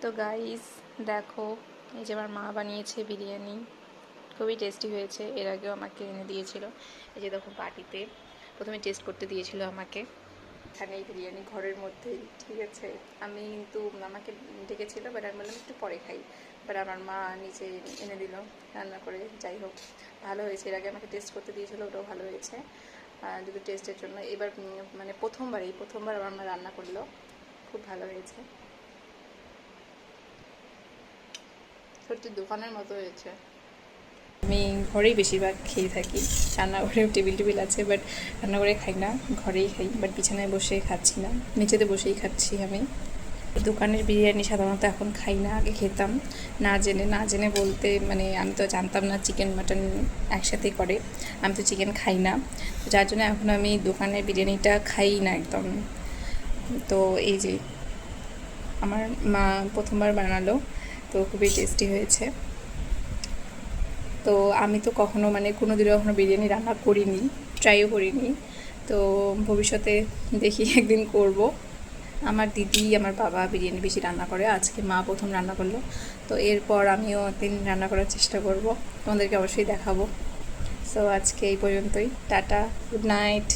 তো গাইস দেখো, এই যে আমার মা বানিয়েছে বিরিয়ানি, খুবই টেস্টি হয়েছে। এর আগেও আমাকে এনে দিয়েছিল। এই যে দেখো পার্টিতে প্রথমে টেস্ট করতে দিয়েছিল আমাকে, এখানে এই বিরিয়ানি ঘরের মধ্যেই, ঠিক আছে। আমি কিন্তু আমাকে ডেকেছিল, বাট আমি বললাম একটু পরে খাই, বাট আমার মা নিচে এনে দিল রান্না করে। যাই হোক, ভালো হয়েছে। এর আগে আমাকে টেস্ট করতে দিয়েছিল, ওটাও ভালো হয়েছে। যদি টেস্টের জন্য এবার মানে প্রথমবার আমার মা রান্না করলো, খুব ভালো হয়েছে, সত্যি দোকানের মতো হয়েছে। আমি ঘরেই বেশিরভাগ খেয়ে থাকি। রান্নাঘরেও টেবিল আছে, বাট রান্নাঘরে খাই না, ঘরেই খাই। বাট বিছানায় বসে খাচ্ছি না, নিচেতে বসেই খাচ্ছি আমি। দোকানের বিরিয়ানি সাধারণত এখন খাই না, আগে খেতাম। না জেনে বলতে মানে আমি তো জানতাম না চিকেন মাটন একসাথে করে। আমি তো চিকেন খাই না, যার জন্য এখন আমি দোকানের বিরিয়ানিটা খাই না একদম। তো এই যে আমার মা প্রথমবার বানালো, তো খুবই টেস্টি হয়েছে। তো আমি তো কখনো মানে কোনো দিনও কখনো বিরিয়ানি রান্না করিনি, ট্রাইও করিনি। তো ভবিষ্যতে দেখি একদিন করব। আমার দিদি, আমার বাবা বিরিয়ানি বেশি রান্না করে, আজকে মা প্রথম রান্না করলো। তো এরপর আমিও একদিন রান্না করার চেষ্টা করব, তোমাদেরকে অবশ্যই দেখাবো। সো আজকে এই পর্যন্তই, টাটা, গুড নাইট।